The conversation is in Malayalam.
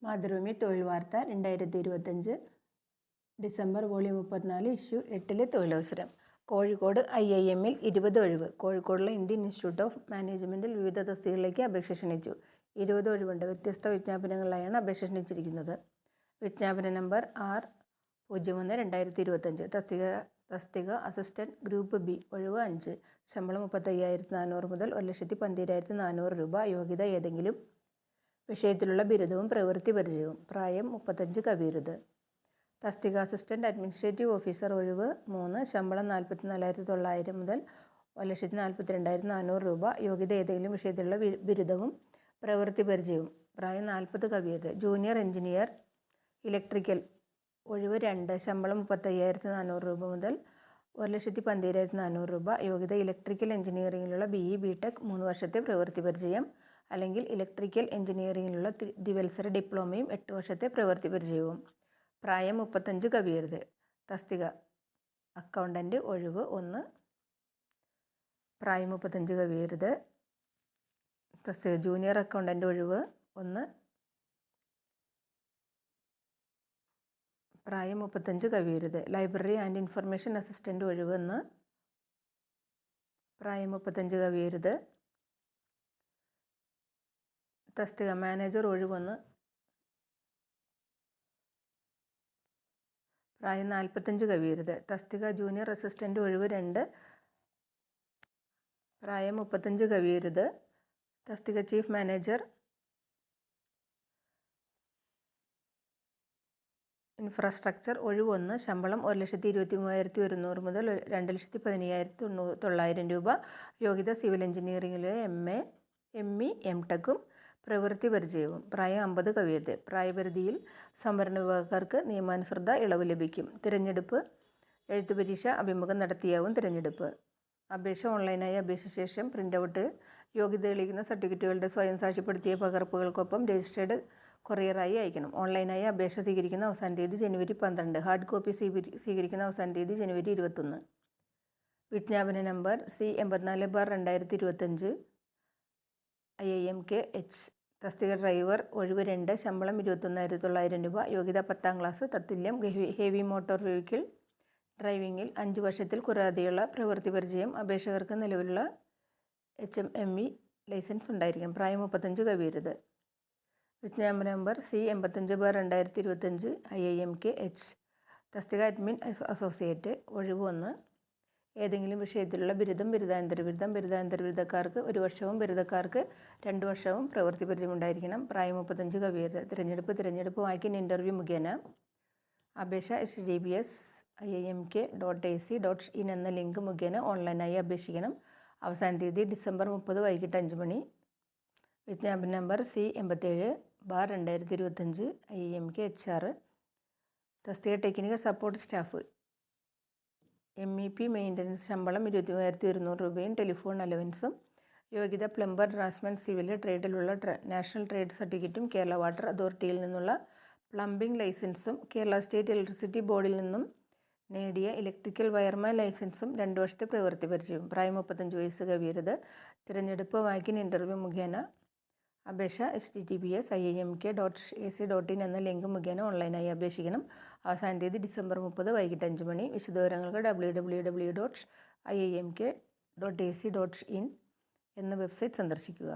മാതൃഭൂമി തൊഴിൽ വാർത്ത 2025 ഡിസംബർ വോളിയം 34 ഇഷ്യൂ 8 തൊഴിലവസരം. കോഴിക്കോട് IIM-ൽ 20 ഒഴിവ്. കോഴിക്കോടുള്ള ഇന്ത്യൻ ഇൻസ്റ്റിറ്റ്യൂട്ട് ഓഫ് മാനേജ്മെൻറ്റിൽ വിവിധ തസ്തികകളിലേക്ക് അപേക്ഷ ക്ഷണിച്ചു. 20 ഒഴിവുണ്ട്. വ്യത്യസ്ത വിജ്ഞാപനങ്ങളിലായാണ് അപേക്ഷ ക്ഷണിച്ചിരിക്കുന്നത്. വിജ്ഞാപന നമ്പർ R01/2025. തസ്തിക അസിസ്റ്റന്റ് ഗ്രൂപ്പ് B. ഒഴിവ് 5. ശമ്പളം 35,400 മുതൽ 1,12,400 രൂപ. യോഗ്യത ഏതെങ്കിലും വിഷയത്തിലുള്ള ബിരുദവും പ്രവൃത്തി പരിചയവും. പ്രായം 35 കവിയരുത്. തസ്തിക അസിസ്റ്റന്റ് അഡ്മിനിസ്ട്രേറ്റീവ് ഓഫീസർ. ഒഴിവ് 3. ശമ്പളം 44,900 മുതൽ 1,42,400 രൂപ. യോഗ്യത ഏതെങ്കിലും വിഷയത്തിലുള്ള ബിരുദവും പ്രവൃത്തി പരിചയവും. പ്രായം 40 കവിയരുത്. Junior engineer electrical. ഒഴിവ് 2. ശമ്പളം 35,400 രൂപ മുതൽ 1,12,400 രൂപ. യോഗ്യത ഇലക്ട്രിക്കൽ എഞ്ചിനീയറിംഗിലുള്ള BE BTech 3 വർഷത്തെ പ്രവൃത്തി പരിചയം അല്ലെങ്കിൽ ഇലക്ട്രിക്കൽ എഞ്ചിനീയറിംഗിലുള്ള ദ്വിവത്സര ഡിപ്ലോമയും 8 വർഷത്തെ പ്രവൃത്തി പരിചയവും. പ്രായം 35 കവിയരുത്. തസ്തിക അക്കൗണ്ടൻറ്റ്. ഒഴിവ് 1. പ്രായം 35 കവിയരുത്. തസ്തിക ജൂനിയർ അക്കൗണ്ടൻറ്റ്. ഒഴിവ് 1. പ്രായം 35 കവിയരുത്. Library and information assistant. ഒഴിവ് 1. പ്രായം 35 കവിയരുത്. തസ്തിക മാനേജർ. ഒഴിവ് 1. പ്രായം 45 കവിയരുത്. തസ്തിക ജൂനിയർ അസിസ്റ്റൻ്റ്. ഒഴിവ് 2. പ്രായം 35 കവിയരുത്. തസ്തിക ചീഫ് മാനേജർ ഇൻഫ്രാസ്ട്രക്ചർ. ഒഴിവ് 1. ശമ്പളം 1,23,100 മുതൽ 2,15,900 രൂപ. യോഗ്യത സിവിൽ എഞ്ചിനീയറിംഗിലെ ME MTechും പ്രവൃത്തി പരിചയവും. പ്രായം 50 കവിയരുത്. പ്രായപരിധിയിൽ സംവരണ വിഭാഗക്കാർക്ക് നിയമാനുസൃത ഇളവ് ലഭിക്കും. തിരഞ്ഞെടുപ്പ് എഴുത്തുപരീക്ഷ അഭിമുഖം നടത്തിയാവും തിരഞ്ഞെടുപ്പ്. അപേക്ഷ ഓൺലൈനായി അപേക്ഷിച്ച ശേഷം പ്രിൻ്റൗട്ട് യോഗ്യത തെളിയിക്കുന്ന സർട്ടിഫിക്കറ്റുകളുടെ സ്വയം സാക്ഷ്യപ്പെടുത്തിയ പകർപ്പുകൾക്കൊപ്പം രജിസ്റ്റേർഡ് കൊറിയറായി അയക്കണം. ഓൺലൈനായി അപേക്ഷ സ്വീകരിക്കുന്ന അവസാന തീയതി ജനുവരി 12. ഹാർഡ് കോപ്പി സ്വീകരിക്കുന്ന അവസാന തീയതി ജനുവരി 21. വിജ്ഞാപന നമ്പർ C84/2025 IIMKH. തസ്തിക ഡ്രൈവർ. ഒഴിവ് 2. ശമ്പളം 21,900 രൂപ. യോഗ്യത 10ാം ക്ലാസ്. തത്തുല്യം ഹെവി മോട്ടോർ വെഹിക്കിൾ ഡ്രൈവിംഗിൽ 5 വർഷത്തിൽ കുറയാതെയുള്ള പ്രവൃത്തി പരിചയം. അപേക്ഷകർക്ക് നിലവിലുള്ള HMME ലൈസൻസ് ഉണ്ടായിരിക്കണം. പ്രായം 35 കവിയരുത്. വിജ്ഞാപന നമ്പർ C85/2025 IIMKH. തസ്തിക അഡ്മിൻ അസോസിയേറ്റ്. ഒഴിവ് 1. ഏതെങ്കിലും വിഷയത്തിലുള്ള ബിരുദം, ബിരുദാനന്തര ബിരുദം. ബിരുദാനന്തര ബിരുദക്കാർക്ക് 1 വർഷവും ബിരുദക്കാർക്ക് 2 വർഷവും പ്രവൃത്തി പരിചയം ഉണ്ടായിരിക്കണം. പ്രായം 35 കവിയരുത്. തിരഞ്ഞെടുപ്പ് വാക്കിൻ ഇൻ്റർവ്യൂ മുഖേന. അപേക്ഷ https://iimk.ac.in എന്ന ലിങ്ക് മുഖേന ഓൺലൈനായി അപേക്ഷിക്കണം. അവസാന തീയതി ഡിസംബർ 30 വൈകിട്ട് 5 മണി. വിജ്ഞാപന നമ്പർ C87/2025 IIMKHR. തസ്തിക technical support staff. MEP maintenance. ശമ്പളം 23,100 രൂപയും ടെലിഫോൺ അലവൻസും. യോഗ്യത പ്ലംബർ, ഡ്രാഫ്റ്റ്സ്മാൻ. സിവിൽ ട്രേഡിലുള്ള നാഷണൽ ട്രേഡ് സർട്ടിഫിക്കറ്റും കേരള വാട്ടർ അതോറിറ്റിയിൽ നിന്നുള്ള പ്ലംബിംഗ് ലൈസൻസും കേരള സ്റ്റേറ്റ് ഇലക്ട്രിസിറ്റി ബോർഡിൽ നിന്നും നേടിയ ഇലക്ട്രിക്കൽ വയർമാൻ ലൈസൻസും 2 വർഷത്തെ പ്രവൃത്തി പരിചയവും. പ്രായം 35 വയസ്സ് കവിയരുത്. തിരഞ്ഞെടുപ്പ് വാക്കിൻ ഇൻ്റർവ്യൂ മുഖേന. അപേക്ഷ https://iimk.ac.in എന്ന ലിങ്ക് മുഖേന ഓൺലൈനായി അപേക്ഷിക്കണം. അവസാന തീയതി ഡിസംബർ 30 വൈകിട്ട് 5 മണി. വിശദവിവരങ്ങൾക്ക് www.iimk.ac.in എന്ന വെബ്സൈറ്റ് സന്ദർശിക്കുക.